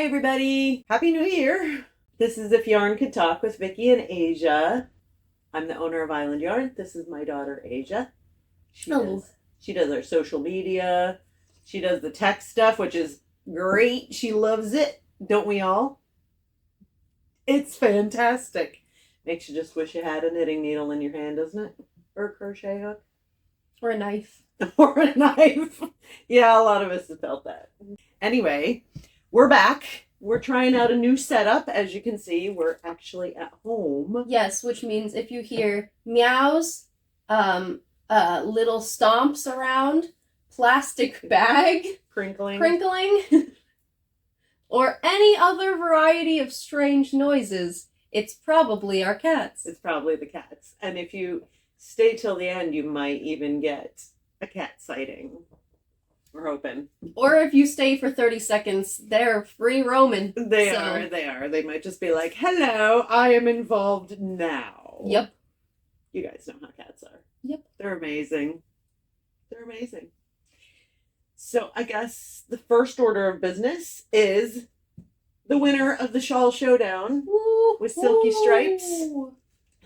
everybody! Happy New Year! This is If Yarn Could Talk with Vicki and Asia. I'm the owner of Island Yarn. This is my daughter Asia. She does our social media. She does the tech stuff, which is great. She loves it. Don't we all? It's fantastic. Makes you just wish you had a knitting needle in your hand, doesn't it? Or a crochet hook. Or a knife. Or a knife. Yeah, a lot of us have felt that. Anyway, we're back. We're trying out a new setup. As you can see, we're actually at home. Yes, which means if you hear meows, little stomps around, plastic bag Crinkling. or any other variety of strange noises, it's probably our cats. It's probably the cats. And if you stay till the end, you might even get a cat sighting. We're hoping. Or if you stay for 30 seconds, they're free roaming. They are. They might just be like, hello, I am involved now. Yep. You guys know how cats are. Yep. They're amazing. They're amazing. So I guess the first order of business is the winner of the Shawl Showdown with Silky Stripes.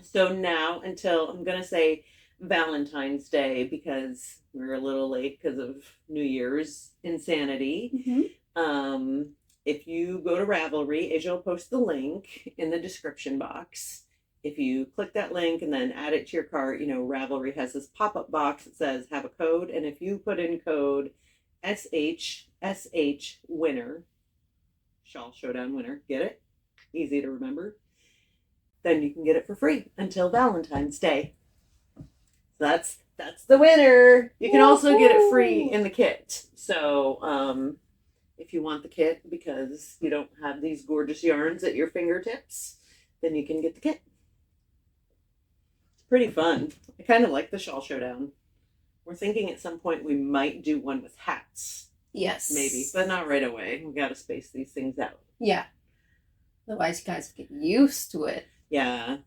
So now until, I'm going to say Valentine's Day, because we're a little late because of New Year's insanity. Mm-hmm. If you go to Ravelry, Asia will post the link in the description box. If you click that link and then add it to your cart, you know, Ravelry has this pop-up box that says have a code. And if you put in code SHSH winner, Shawl Showdown winner, get it? Easy to remember. Then you can get it for free until Valentine's Day. That's the winner. You can also get it free in the kit. So if you want the kit because you don't have these gorgeous yarns at your fingertips, then you can get the kit. It's pretty fun. I kind of like the Shawl Showdown. We're thinking at some point we might do one with hats. Yes. Maybe, but not right away. We got to space these things out. Yeah. Otherwise, you guys get used to it. Yeah.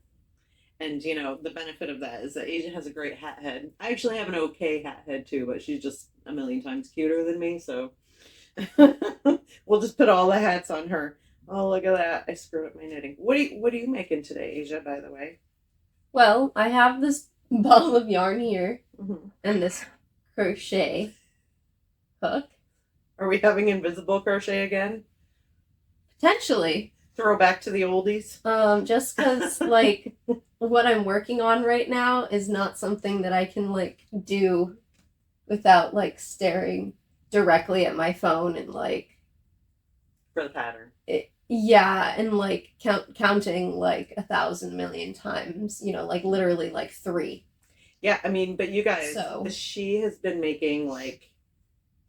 And, you know, the benefit of that is that Asia has a great hat head. I actually have an okay hat head, too, but she's just a million times cuter than me, so we'll just put all the hats on her. Oh, look at that. I screwed up my knitting. What are you making today, Asia, by the way? Well, I have this ball of yarn here Mm-hmm. and this crochet hook. Are we having invisible crochet again? Potentially. Throw back to the oldies? Just because, like, what I'm working on right now is not something that I can, like, do without, like, staring directly at my phone and, like... For the pattern. And, like, counting, like, 1,000 million times. You know, like, literally, like, 3. Yeah, I mean, but you guys, So... she has been making, like,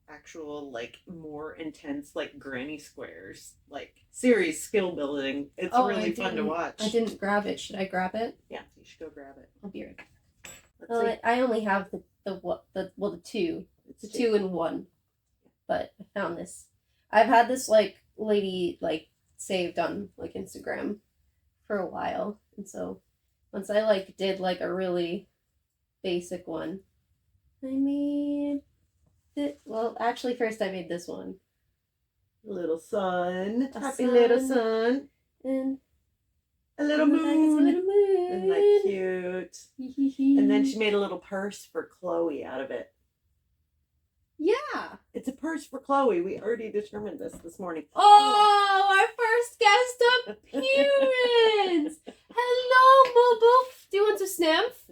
actual, like, more intense, like, granny squares. Like, serious skill building. It's really fun to watch. I didn't grab it. Should I grab it? Yeah, you should go grab it. I'll be right back. Let's see. I only have the 2. It's a 2 and 1. But I found this. I've had this, like, lady, like, saved on, like, Instagram for a while. And so once I, like, did, like, a really basic one, I made it. Well, actually, first I made this one. Little sun. Happy sun. little sun. And a little moon. Isn't that cute? And then she made a little purse for Chloe out of it. Yeah. It's a purse for Chloe. We already determined this morning. Oh, our first guest appearance. Hello, Boo Boo. Do you want to sniff?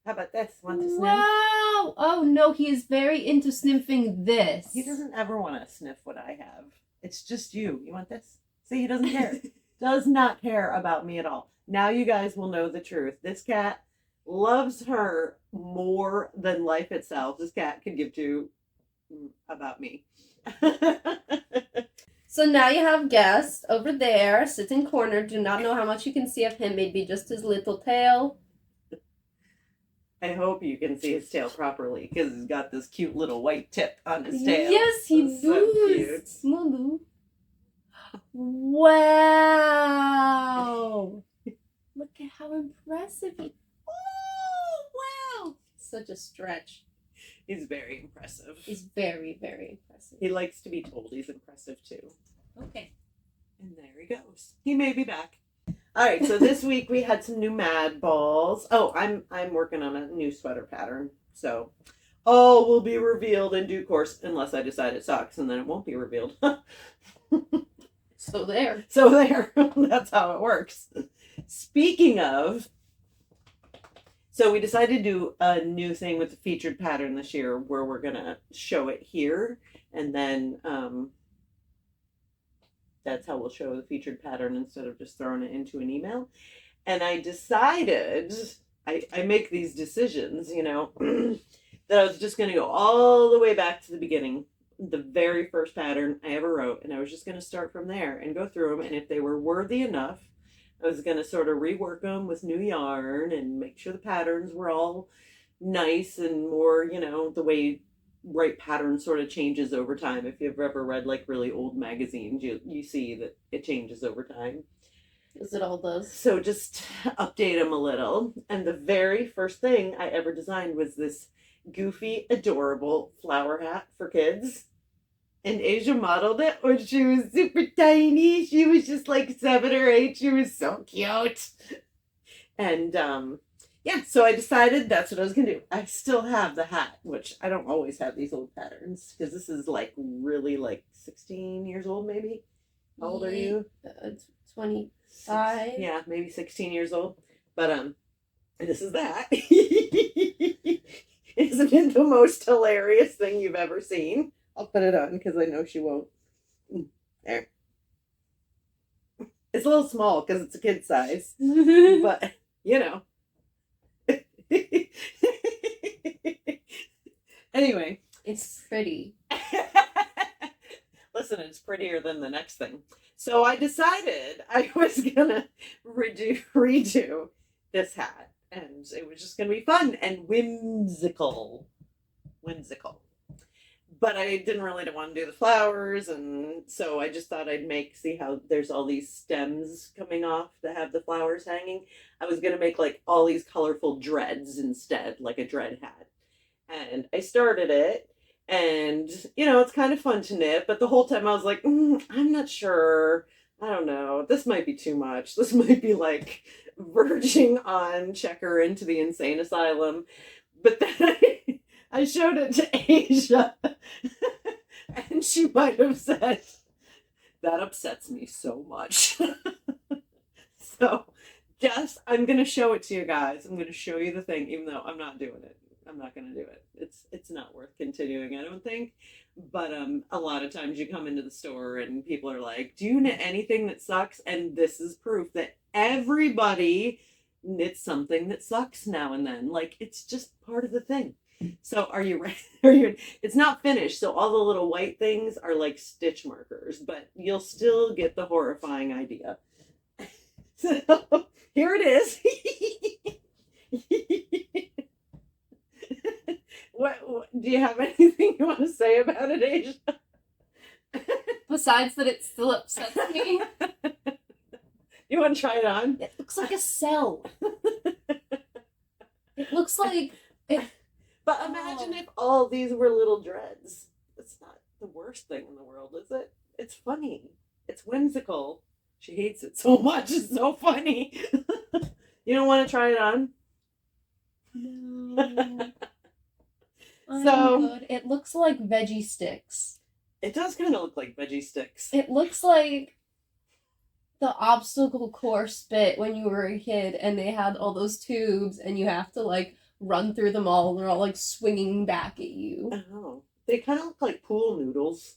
How about this? Want to sniff? Wow. Oh, no, he is very into sniffing this. He doesn't ever want to sniff what I have. It's just you. You want this? See, he doesn't care. Does not care about me at all. Now you guys will know the truth. This cat loves her more than life itself. This cat can give two about me. So now you have guest over there, sitting corner. Do not know how much you can see of him. Maybe just his little tail. I hope you can see his tail properly because he's got this cute little white tip on his tail. Yes, he does. So cute. Smooth. Wow. Look at how impressive he... Oh, wow. Such a stretch. He's very impressive. He's very, very impressive. He likes to be told he's impressive too. Okay. And there he goes. He may be back. All right, so this week we had some new Mad Balls. Oh, I'm working on a new sweater pattern. So all will be revealed in due course unless I decide it sucks, and then it won't be revealed. So there. So there. That's how it works. Speaking of, so we decided to do a new thing with the featured pattern this year where we're going to show it here, and then that's how we'll show the featured pattern instead of just throwing it into an email. And I decided, I make these decisions, you know, that I was just going to go all the way back to the beginning, the very first pattern I ever wrote, and I was just going to start from there and go through them, and if they were worthy enough, I was going to sort of rework them with new yarn and make sure the patterns were all nice and more, you know, the way right pattern sort of changes over time. If you've ever read like really old magazines, you see that it changes over time. As it all does. So just update them a little. And the very first thing I ever designed was this goofy, adorable flower hat for kids. And Asia modeled it when she was super tiny. She was just like 7 or 8. She was so cute. And yeah, so I decided that's what I was going to do. I still have the hat, which I don't always have these old patterns because this is like really like 16 years old maybe. How old are you? 25. Yeah, maybe 16 years old. But this is that. Isn't it the most hilarious thing you've ever seen? I'll put it on because I know she won't. There. It's a little small because it's a kid size. But, you know. Anyway. It's pretty. Listen, it's prettier than the next thing. So I decided I was going to redo this hat. And it was just going to be fun and whimsical. But I didn't really want to do the flowers, and so I just thought I'd see how there's all these stems coming off that have the flowers hanging. I was going to make like all these colorful dreads instead, like a dread hat. And I started it, and you know, it's kind of fun to knit, but the whole time I was like, I'm not sure. I don't know. This might be too much. This might be like verging on checker into the insane asylum. But then I showed it to Asia, and she might have said, that upsets me so much. So I'm going to show it to you guys. I'm going to show you the thing, even though I'm not doing it. I'm not going to do it. It's not worth continuing, I don't think. But a lot of times you come into the store and people are like, do you knit anything that sucks? And this is proof that everybody knits something that sucks now and then. Like, it's just part of the thing. So are you ready? It's not finished, so all the little white things are like stitch markers, but you'll still get the horrifying idea. So here it is. What do you have anything you want to say about it, Asia? Besides that, it still upsets me. You want to try it on? It looks like a cell. It looks like it. But imagine if all these were little dreads. It's not the worst thing in the world, is it? It's funny. It's whimsical. She hates it so much. It's so funny. You don't want to try it on? No. So good. It looks like veggie sticks. It does kind of look like veggie sticks. It looks like the obstacle course bit when you were a kid and they had all those tubes and you have to like run through them all and they're all like swinging back at you. Oh, they kind of look like pool noodles.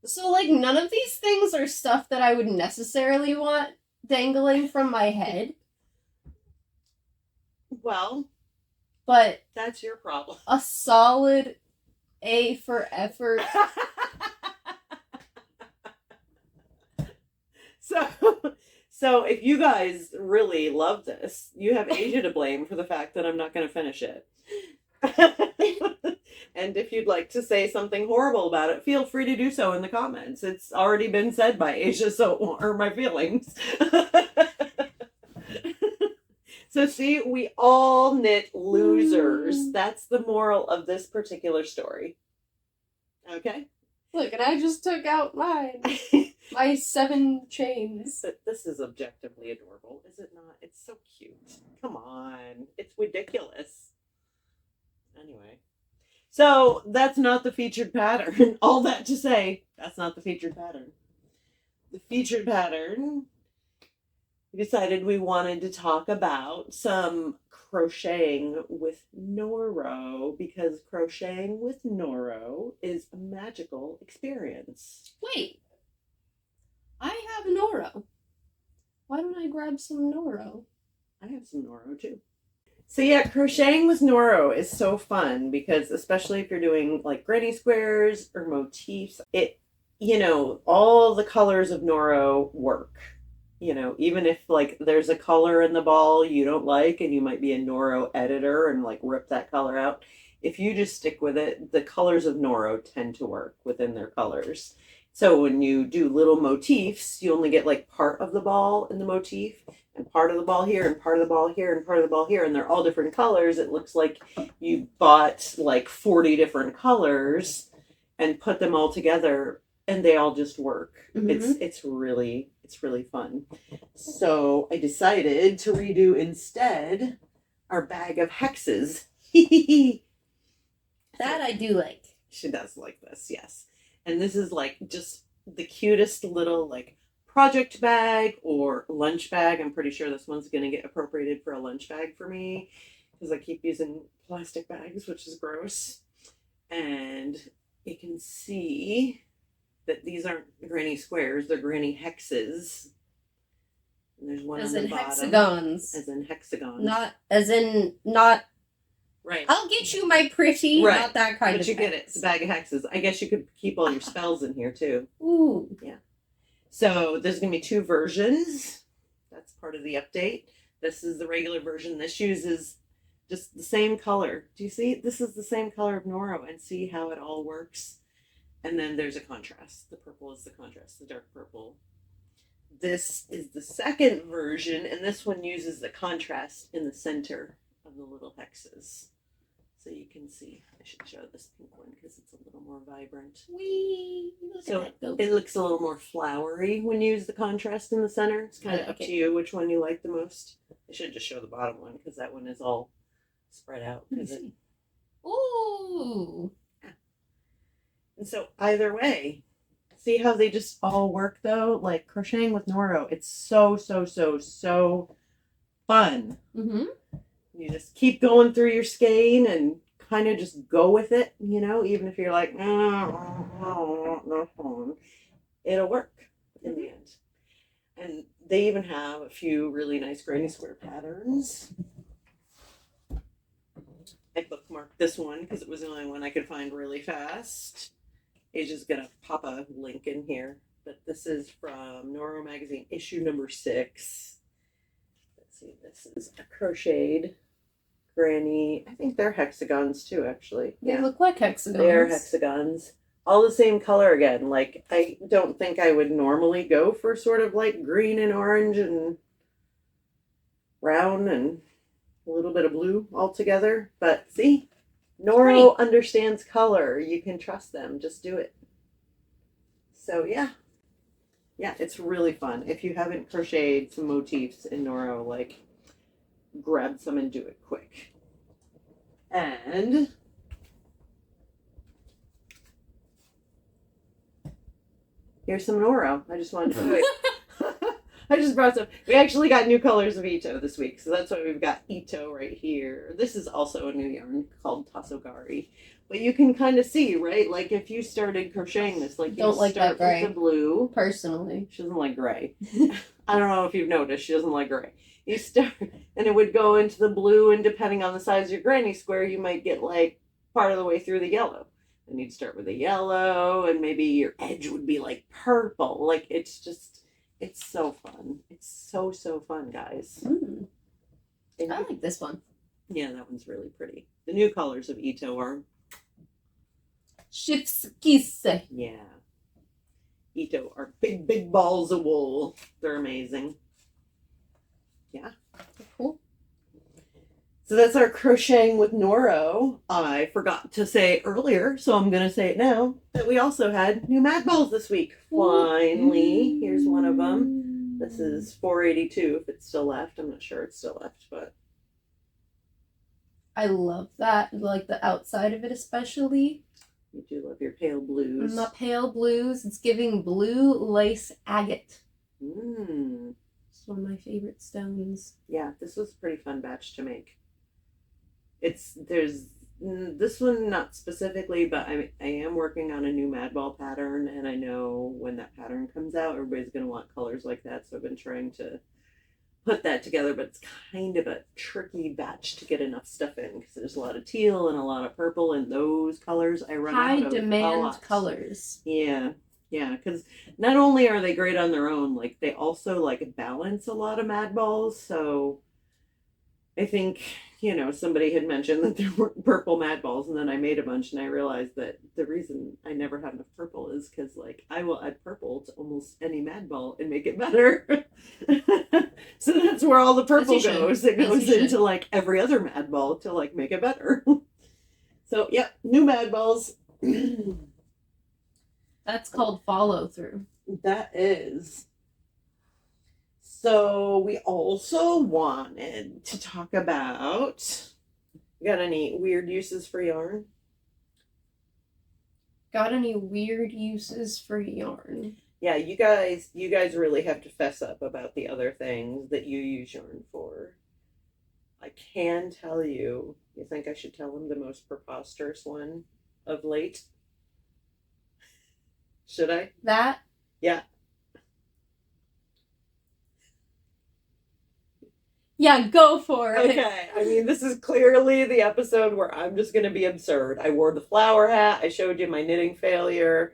So like none of these things are stuff that I would necessarily want dangling from my head. Well, but that's your problem. A solid A for effort. So if you guys really love this, you have Asia to blame for the fact that I'm not going to finish it. And if you'd like to say something horrible about it, feel free to do so in the comments. It's already been said by Asia, so it won't hurt my feelings. So see, we all knit losers. That's the moral of this particular story. Okay? Look, and I just took out mine. My 7 chains. But this is objectively adorable, is it not? It's so cute. Come on. It's ridiculous. Anyway. So that's not the featured pattern. All that to say, that's not the featured pattern. The featured pattern, we decided we wanted to talk about some crocheting with Noro, because crocheting with Noro is a magical experience. Wait. I have Noro. Why don't I grab some Noro? I have some Noro too. So yeah, crocheting with Noro is so fun because, especially if you're doing like granny squares or motifs, all the colors of Noro work. Even if like there's a color in the ball you don't like and you might be a Noro editor and like rip that color out, if you just stick with it, the colors of Noro tend to work within their colors. So when you do little motifs, you only get like part of the ball in the motif and part of the ball here and part of the ball here and part of the ball here, and they're all different colors. It looks like you bought like 40 different colors and put them all together and they all just work. Mm-hmm. It's really fun. So I decided to redo instead our bag of hexes. That I do like. She does like this, yes. And this is like just the cutest little like project bag or lunch bag. I'm pretty sure this one's going to get appropriated for a lunch bag for me because I keep using plastic bags, which is gross. And you can see that these aren't granny squares, they're granny hexes. And there's one as on in the bottom. Hexagons. As in hexagons. Not right. I'll get you my pretty, right. Not that kind but of you get it. It's a bag of hexes. I guess you could keep all your spells in here too. Ooh. Yeah. So there's going to be 2 versions. That's part of the update. This is the regular version. This uses just the same color. Do you see? This is the same color of Noro, and see how it all works. And then there's a contrast. The purple is the contrast, the dark purple. This is the second version, and this one uses the contrast in the center of the little hexes. So you can see, I should show this pink one because it's a little more vibrant. Whee! So it looks a little more flowery when you use the contrast in the center. It's kind of up to you which one you like the most. I should just show the bottom one because that one is all spread out. Ooh! And so either way, see how they just all work though? Like crocheting with Noro, it's so fun. Mm-hmm. You just keep going through your skein and kind of just go with it, even if you're like, no fun. It'll work in the end. And they even have a few really nice granny square patterns. I bookmarked this one because it was the only one I could find really fast. Asia's gonna pop a link in here, but this is from Noro magazine, issue number 6. Let's see, this is a crocheted granny. I think they're hexagons too, actually. They look like hexagons. They are hexagons. All the same color again. Like, I don't think I would normally go for sort of like green and orange and brown and a little bit of blue all together. But see? Noro understands color. You can trust them. Just do it. So yeah, it's really fun. If you haven't crocheted some motifs in Noro, like grab some and do it quick. And here's some Noro. I just wanted to show you. I just brought some. We actually got new colors of Ito this week, so that's why we've got Ito right here. This is also a new yarn called Tasogari. But you can kind of see, right? Like if you started crocheting this, like don't you like start that gray. with the blue. Personally. She doesn't like gray. I don't know if you've noticed, she doesn't like gray. You start, and it would go into the blue, and depending on the size of your granny square, you might get like part of the way through the yellow. And you'd start with the yellow, and maybe your edge would be like purple. Like it's so fun. It's so fun, guys. Mm. I like this one. Yeah, that one's really pretty. The new colors of Ito are Shifskise. Yeah. Ito are big balls of wool. They're amazing. Yeah. Cool. So that's our crocheting with Noro. I forgot to say earlier, so I'm going to say it now, that we also had new mad balls this week. Finally, here's one of them. This is 482 if it's still left. I'm not sure it's still left, but I love that. Like the outside of it especially. you do love your pale blues. And the pale blues. It's giving blue lace agate. Mmm. It's one of my favorite stones. Yeah, this was a pretty fun batch to make. There's this one not specifically, but I am working on a new mad ball pattern, and I know when that pattern comes out, everybody's going to want colors like that, so I've been trying to put that together, but it's kind of a tricky batch to get enough stuff in because there's a lot of teal and a lot of purple, and those colors I run out of demand colors. Yeah, because not only are they great on their own, like they also like balance a lot of mad balls. So I think somebody had mentioned that there were purple mad balls, and then I made a bunch, and I realized that the reason I never had enough purple is because like I will add purple to almost any mad ball and make it better. So that's where all the purple goes. It goes into like every other mad ball to like make it better. So yep, new mad balls. That's called follow through. That is. So we also wanted to talk about, you got any weird uses for yarn? Got any weird uses for yarn? Yeah, you guys really have to fess up about the other things that you use yarn for. I can tell you think I should tell them the most preposterous one of late? Should I? That? Yeah. Yeah, go for it. Okay, I mean, this is clearly the episode where I'm just going to be absurd. I wore the flower hat. I showed you my knitting failure.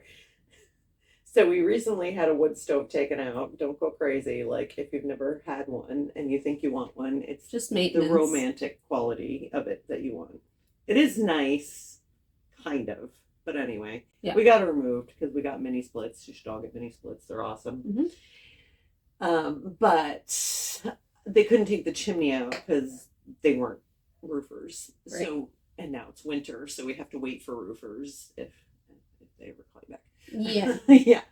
So we recently had a wood stove taken out. Don't go crazy. Like, if you've never had one and you think you want one, it's just maintenance. The romantic quality of it that you want. It is nice, kind of. But anyway, yeah. We got it removed because we got mini splits. You should all get mini splits. They're awesome. Mm-hmm. But they couldn't take the chimney out because they weren't roofers. Right. So, and now it's winter, so we have to wait for roofers if they ever call you back. Yeah. Yeah.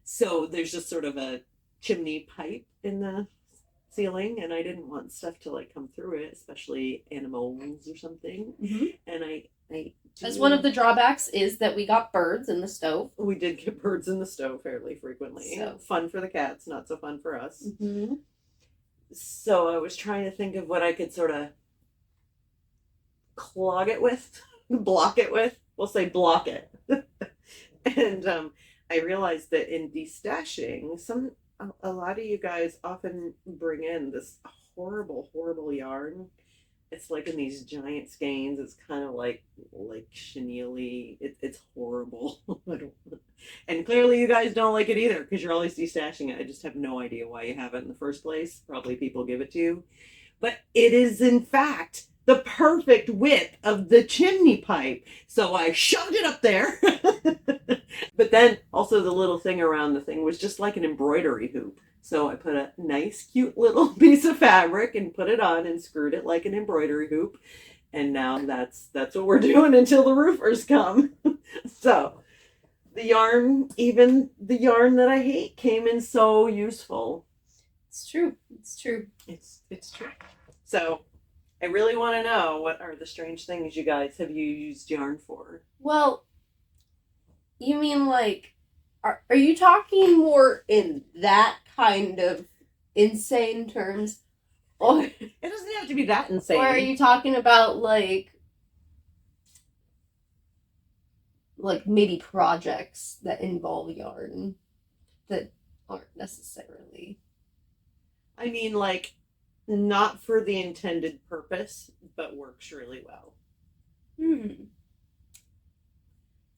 So there's just sort of a chimney pipe in the ceiling, and I didn't want stuff to like come through it, especially animals or something. Mm-hmm. And I as one of the drawbacks is that we got birds in the stove. We did get birds in the stove fairly frequently. So. Fun for the cats, not so fun for us. Mm-hmm. So I was trying to think of what I could sort of clog it with, block it with. We'll say block it. And I realized that in destashing, a lot of you guys often bring in this horrible yarn. It's like in these giant skeins. It's kind of like chenille-y. It's horrible. And clearly you guys don't like it either because you're always destashing it. I just have no idea why you have it in the first place. Probably people give it to you. But it is, in fact, the perfect width of the chimney pipe. So I shoved it up there. But then also the little thing around the thing was just like an embroidery hoop. So I put a nice, cute little piece of fabric and put it on and screwed it like an embroidery hoop. And now that's what we're doing until the roofers come. So the yarn, even the yarn that I hate, came in so useful. It's true. It's true. It's true. So I really want to know, what are the strange things you guys have you used yarn for? Well, you mean like, are you talking more in that kind of insane terms? Or it doesn't have to be that insane. Or are you talking about like maybe projects that involve yarn that aren't necessarily? I mean, like, not for the intended purpose, but works really well. You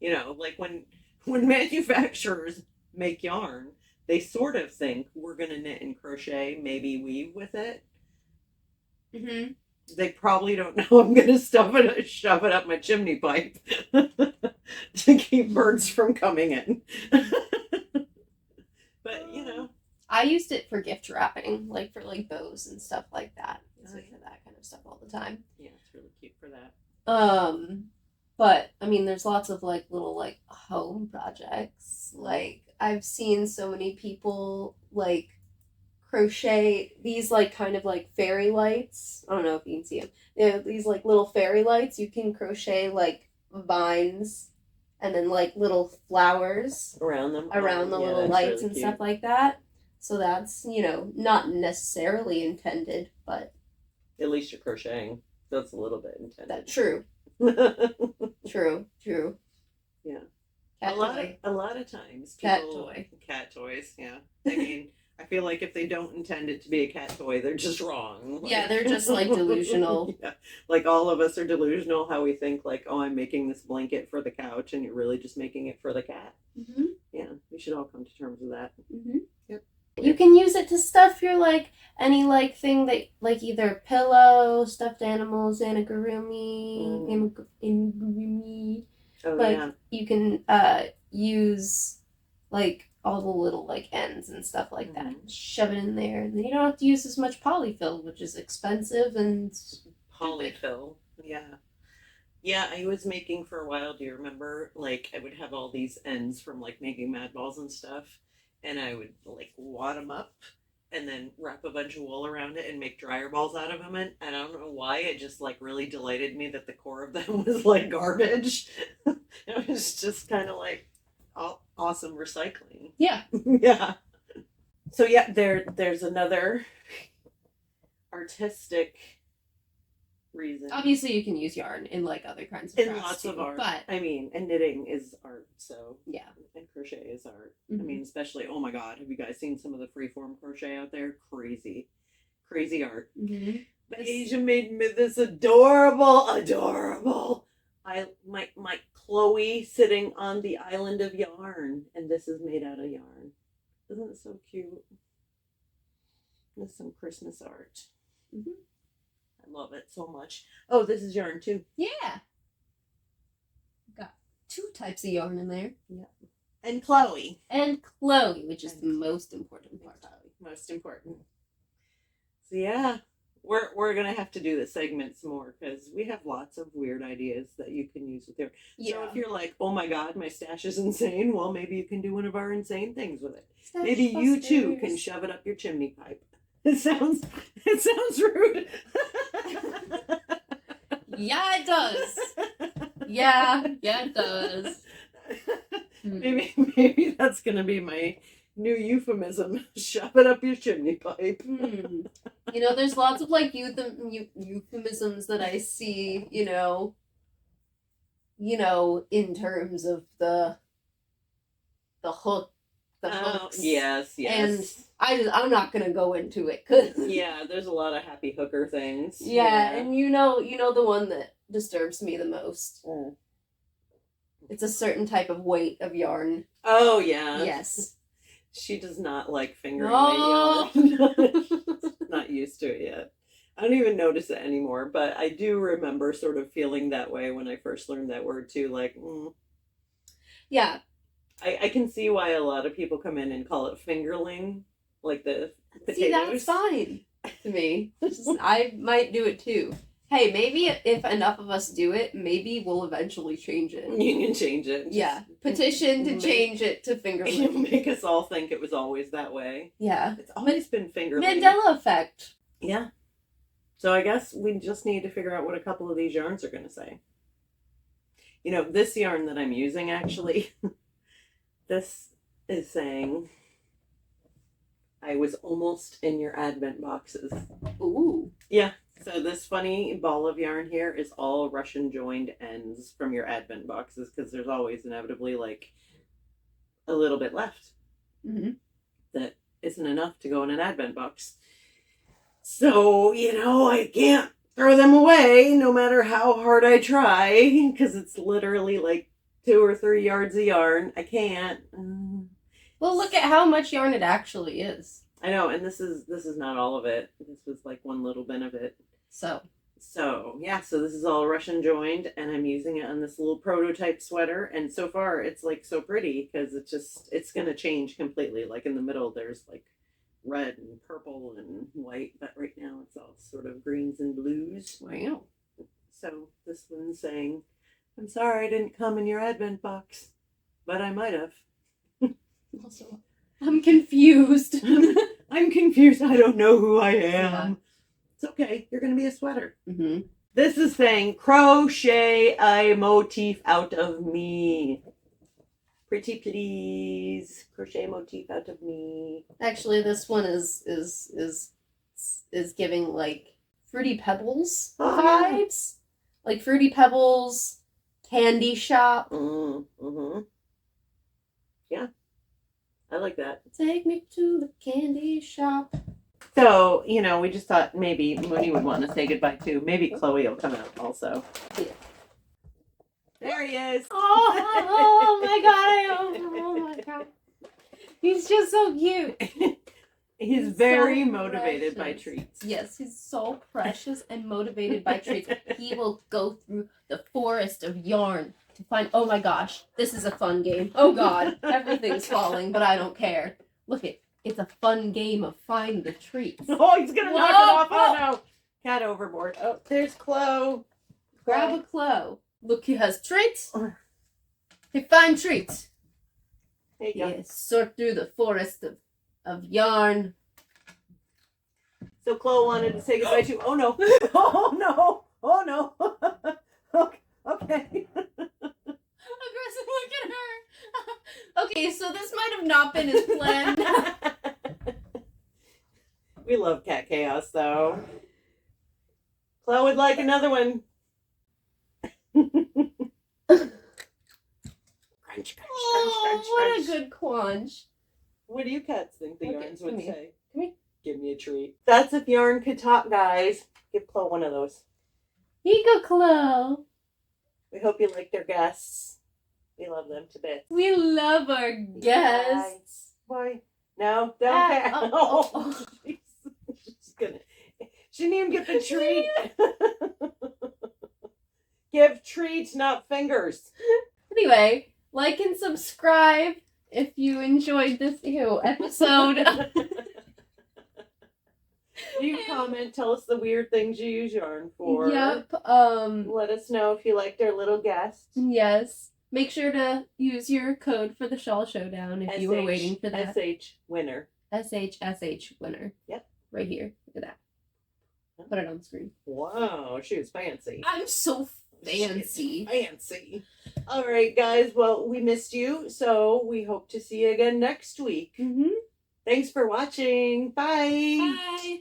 know, like when manufacturers make yarn, they sort of think we're going to knit and crochet, maybe weave with it. Mm-hmm. They probably don't know I'm going to shove it up my chimney pipe to keep birds from coming in. But, you know. I used it for gift wrapping, like for like bows and stuff like that. I use it for that kind of stuff all the time. Yeah. But I mean, there's lots of like little like home projects. Like I've seen so many people like crochet these like kind of like fairy lights. I don't know if you can see them. They have these like little fairy lights. You can crochet like vines and then like little flowers around them. around the Yeah, little that's lights really and cute. stuff like that. So that's, not necessarily intended, but At least you're crocheting. That's a little bit intended. that's true. True. Yeah. Cat a lot of times people, cat toys, yeah. I mean, I feel like if they don't intend it to be a cat toy, they're just wrong. Like, yeah, they're just like delusional. Yeah. Like all of us are delusional how we think like, oh, I'm making this blanket for the couch and you're really just making it for the cat. Mm-hmm. Yeah, we should all come to terms with that. Mm-hmm. Yep. You can use it to stuff your like any like thing that like either a pillow, stuffed animals, amigurumi. Oh, But yeah. you can use like all the little like ends and stuff like that. Shove it in there. And then you don't have to use as much polyfill, which is expensive and polyfill. Yeah. Yeah, I was making for a while. Do you remember? Like, I would have all these ends from like making mad balls and stuff, and I would like wad them up and then wrap a bunch of wool around it and make dryer balls out of them. And I don't know why it just like really delighted me that the core of them was like garbage. It was just kind of like awesome recycling. yeah. Yeah. So yeah, there's another artistic reason. Obviously, you can use yarn in like other kinds of crafts lots of too, art. but I mean, and knitting is art, so yeah, and crochet is art. Mhm. I mean, especially oh my god, have you guys seen some of the freeform crochet out there? Crazy art. Mm-hmm. But Asia made me this adorable. My Chloe sitting on the island of yarn, and this is made out of yarn. Isn't it so cute? There's some Christmas art. Mm-hmm. I love it so much. Oh, this is yarn too. Yeah. Got 2 types of yarn in there. Yeah. And Chloe. And Chloe, which is the most important part. Most important. So yeah, we're gonna have to do the segments more because we have lots of weird ideas that you can use with your. Yeah. So if you're like, oh my god, my stash is insane, well maybe you can do one of our insane things with it. Stash maybe busters. you too can shove it up your chimney pipe. It sounds rude. Yeah, it does. Yeah, it does. Maybe that's gonna be my new euphemism. Shove it up your chimney pipe. There's lots of like euphemisms that I see. In terms of the hook. The hooks. Yes. And I'm not gonna go into it because yeah, there's a lot of happy hooker things. Yeah, and the one that disturbs me the most. Mm. It's a certain type of weight of yarn. Oh yeah. Yes. She does not like fingering my yarn. Not used to it yet. I don't even notice it anymore, but I do remember sort of feeling that way when I first learned that word too. Like, yeah. I can see why a lot of people come in and call it fingerling, like the potatoes. See, that's fine to me. I might do it too. Hey, maybe if enough of us do it, maybe we'll eventually change it. You can change it. Yeah. Petition to change it to fingerling. Make us all think it was always that way. Yeah. It's always been fingerling. Mandela effect. Yeah. So I guess we just need to figure out what a couple of these yarns are going to say. This yarn that I'm using actually... This is saying, I was almost in your advent boxes. Ooh. Yeah. So this funny ball of yarn here is all Russian joined ends from your advent boxes because there's always inevitably like a little bit left. Mm-hmm. That isn't enough to go in an advent box. So, I can't throw them away no matter how hard I try because it's literally like 2 or 3 yards of yarn. I can't. Well, look at how much yarn it actually is. I know, and this is not all of it. This was like one little bin of it. So yeah, so this is all Russian joined, and I'm using it on this little prototype sweater, and so far it's like so pretty because it's gonna change completely. Like in the middle, there's like red and purple and white, but right now it's all sort of greens and blues. Wow. So this one's saying, I'm sorry I didn't come in your advent box, but I might have. Also, I'm confused. I'm confused. I don't know who I am. Yeah. It's okay. You're going to be a sweater. Mm-hmm. This is saying, crochet a motif out of me. Pretty please. Crochet a motif out of me. Actually, this one is giving like Fruity Pebbles vibes. Like Fruity Pebbles, candy shop. Mm-hmm. Yeah. I like that. Take me to the candy shop. So, we just thought maybe Mooney would want to say goodbye too. Maybe Chloe will come out also. Yeah. There he is. Oh my god. Oh my god. He's just so cute. He's very so motivated by precious. treats. Yes, he's so precious and motivated by treats. He will go through the forest of yarn to find. Oh my gosh, this is a fun game. Oh god, everything's falling, but I don't care. Look it. It's a fun game of find the treats. Oh, he's going to knock it off. Oh, no. Cat overboard. Oh, there's Chloe. Grab a Chloe. Look, he has treats. He find treats. There you go. Yes, sort through the forest of yarn. So Chloe wanted to say goodbye to. Oh, no. Oh, no. Oh, no. Okay. Aggressive, look at her. Okay, so this might have not been his plan. We love cat chaos, though. Chloe would like another one. Crunch, crunch, Oh, what a good quanch. What do you cats think the Okay, yarns would come here. say? Come here. Give me a treat. That's if yarn could talk, guys. Give Chloe one of those. Here you go, Chloe. We hope you liked our guests. We love them to bits. We love our guests. Boy. No, don't care. Oh. She didn't even get the treat. Give treats, not fingers. Anyway, like and subscribe if you enjoyed this episode. Leave a comment. Tell us the weird things you use yarn for. Yep. Let us know if you liked our little guest. Yes. Make sure to use your code for the Shawl Showdown if you were waiting for that. SH winner. SH winner. Yep. Right here. Look at that. Put it on the screen. Wow, she was fancy. I'm so fancy. Fancy. All right, guys. Well, we missed you, so we hope to see you again next week. Mm-hmm. Thanks for watching. Bye. Bye.